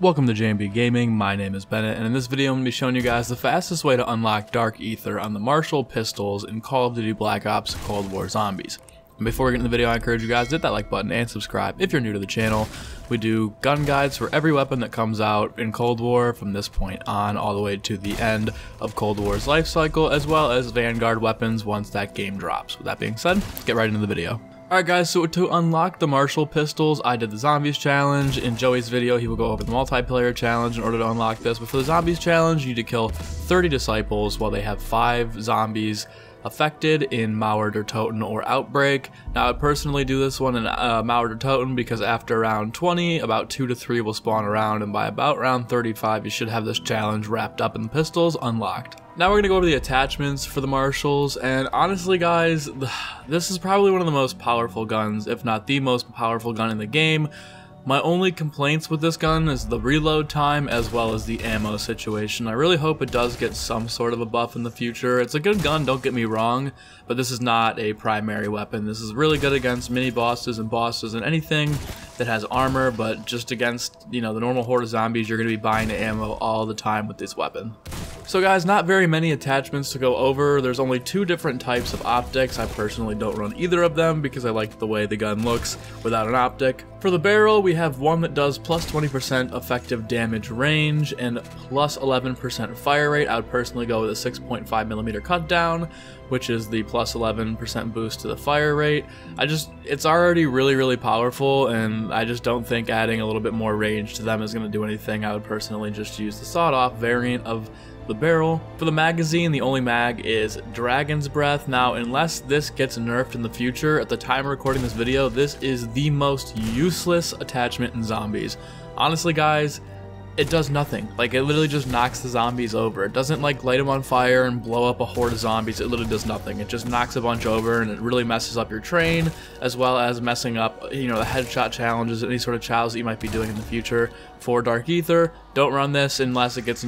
Welcome to JMB Gaming, my name is Bennett, and in this video I'm going to be showing you guys the fastest way to unlock Dark Aether on the Marshal pistols in Call of Duty Black Ops Cold War Zombies. And before we get into the video, I encourage you guys to hit that like button and subscribe if you're new to the channel. We do gun guides for every weapon that comes out in Cold War from this point on all the way to the end of Cold War's life cycle, as well as Vanguard weapons once that game drops. With that being said, let's get right into the video. Alright guys, so to unlock the Marshal pistols, I did the Zombies challenge. In Joey's video, he will go over the multiplayer challenge in order to unlock this. But for the Zombies challenge, you need to kill 30 disciples while they have 5 zombies affected in Mauer der Toten or Outbreak. Now I personally do this one in Mauer der Toten because after round 20, about 2 to 3 will spawn around, and by about round 35 you should have this challenge wrapped up and the pistols unlocked. Now we're going to go over the attachments for the Marshals, and honestly guys, this is probably one of the most powerful guns, if not the most powerful gun in the game. My only complaints with this gun is the reload time as well as the ammo situation. I really hope it does get some sort of a buff in the future. It's a good gun, don't get me wrong, but this is not a primary weapon. This is really good against mini bosses and anything that has armor, but just against, you know, the normal horde of zombies, you're going to be buying the ammo all the time with this weapon. So guys, not very many attachments to go over. There's only 2 different types of optics. I personally don't run either of them because I like the way the gun looks without an optic. For the barrel, we have one that does plus 20% effective damage range and plus 11% fire rate. I would personally go with a 6.5mm cut down, which is the plus 11% boost to the fire rate. It's already really powerful, and I just don't think adding a little bit more range to them is going to do anything. I would personally just use the sawed-off variant of the barrel. For the magazine, the only mag is Dragon's Breath. Now, unless this gets nerfed in the future, at the time of recording this video, this is the most useless attachment in Zombies. Honestly guys, it does nothing. Like, it literally just knocks the zombies over. It doesn't like light them on fire and blow up a horde of zombies. It literally does nothing. It just knocks a bunch over, and it really messes up your train, as well as messing up, you know, the headshot challenges, any sort of challenges that you might be doing in the future. For Dark Aether, don't run this unless it gets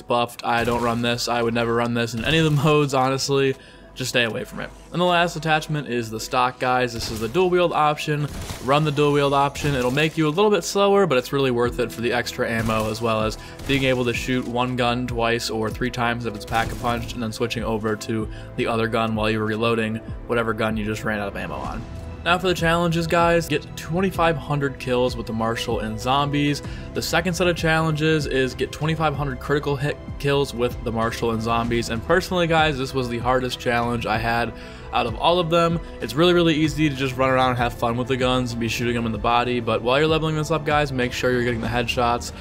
buffed. I don't run this. I would never run this in any of the modes, honestly. Just stay away from it. And the last attachment is the stock, guys. This is the dual wield option. Run the dual wield option. It'll make you a little bit slower, but it's really worth it for the extra ammo, as well as being able to shoot one gun twice or 3 times if it's pack-a-punched, and then switching over to the other gun while you're reloading whatever gun you just ran out of ammo on. Now for the challenges, guys, get 2,500 kills with the Marshal and Zombies. The second set of challenges is get 2,500 critical hit kills with the Marshal and Zombies. And personally, guys, this was the hardest challenge I had out of all of them. It's really easy to just run around and have fun with the guns and be shooting them in the body, but while you're leveling this up, guys, make sure you're getting the headshots.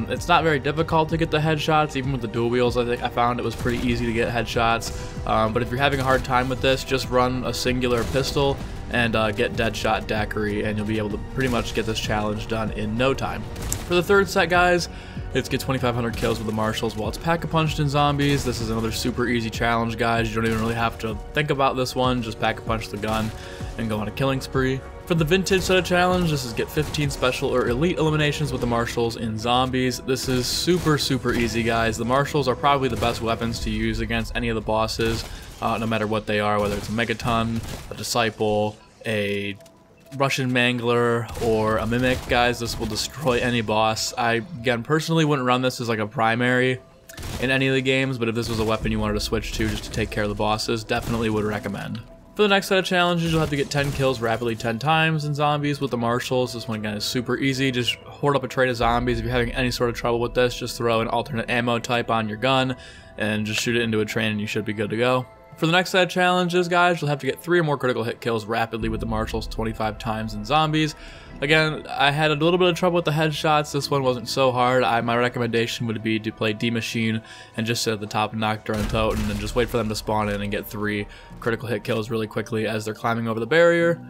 It's not very difficult to get the headshots. Even with the dual wheels, I found it was pretty easy to get headshots. But if you're having a hard time with this, just run a singular pistol and get Deadshot Daiquiri, and you'll be able to pretty much get this challenge done in no time. For the third set, guys, it's get 2,500 kills with the Marshals while it's pack-a-punched in Zombies. This is another super easy challenge, guys. You don't even really have to think about this one. Just pack-a-punch the gun and go on a killing spree. For the vintage set of challenge, this is get 15 special or elite eliminations with the Marshals in Zombies. This is super easy, guys. The Marshals are probably the best weapons to use against any of the bosses, no matter what they are, whether it's a Megaton, a Disciple, a Russian Mangler, or a Mimic. Guys, this will destroy any boss. I, again, personally wouldn't run this as like a primary in any of the games, but if this was a weapon you wanted to switch to just to take care of the bosses, definitely would recommend. For the next set of challenges, you'll have to get 10 kills rapidly 10 times in Zombies with the Marshals. This one, again, is super easy. Just horde up a train of zombies. If you're having any sort of trouble with this, just throw an alternate ammo type on your gun and just shoot it into a train and you should be good to go. For the next set of challenges, guys, you'll have to get 3 or more critical hit kills rapidly with the Marshals 25 times in Zombies. Again, I had a little bit of trouble with the headshots. This one wasn't so hard. My recommendation would be to play D-Machine and just sit at the top and knock Dark Aether and just wait for them to spawn in and get 3 critical hit kills really quickly as they're climbing over the barrier.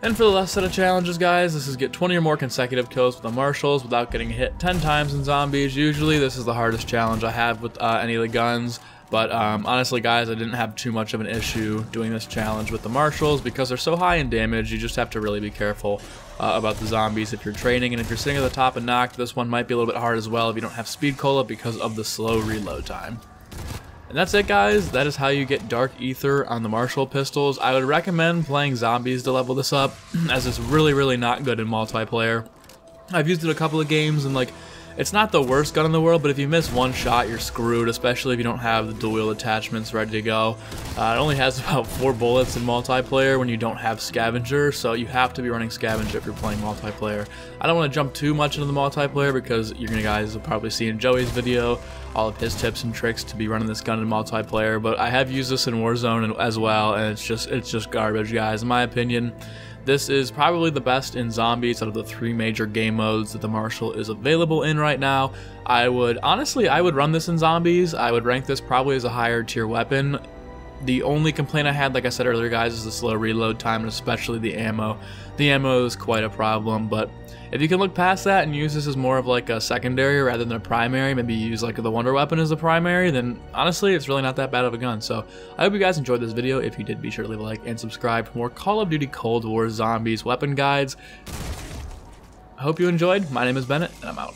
And for the last set of challenges, guys, this is get 20 or more consecutive kills with the Marshals without getting hit 10 times in Zombies. Usually this is the hardest challenge I have with any of the guns. But honestly, guys, I didn't have too much of an issue doing this challenge with the Marshals because they're so high in damage. You just have to really be careful about the zombies if you're training. And if you're sitting at the top and knocked, this one might be a little bit hard as well if you don't have speed cola because of the slow reload time. And that's it, guys. That is how you get Dark Aether on the Marshal pistols. I would recommend playing Zombies to level this up, as it's really not good in multiplayer. I've used it a couple of games, and like, it's not the worst gun in the world, but if you miss one shot, you're screwed, especially if you don't have the dual wield attachments ready to go. It only has about 4 bullets in multiplayer when you don't have scavenger, so you have to be running scavenger if you're playing multiplayer. I don't want to jump too much into the multiplayer because you guys will probably see in Joey's video all of his tips and tricks to be running this gun in multiplayer, but I have used this in Warzone as well, and it's just garbage, guys. In my opinion, this is probably the best in zombies out of the 3 major game modes that the Marshal is available in right now. Honestly, I would run this in zombies. I would rank this probably as a higher tier weapon. The only complaint I had, like I said earlier, guys, is the slow reload time, and especially the ammo. The ammo is quite a problem, but if you can look past that and use this as more of like a secondary rather than a primary, maybe use like the wonder weapon as a primary, then honestly, it's really not that bad of a gun. So I hope you guys enjoyed this video. If you did, be sure to leave a like and subscribe for more Call of Duty Cold War Zombies weapon guides. I hope you enjoyed. My name is Bennett, and I'm out.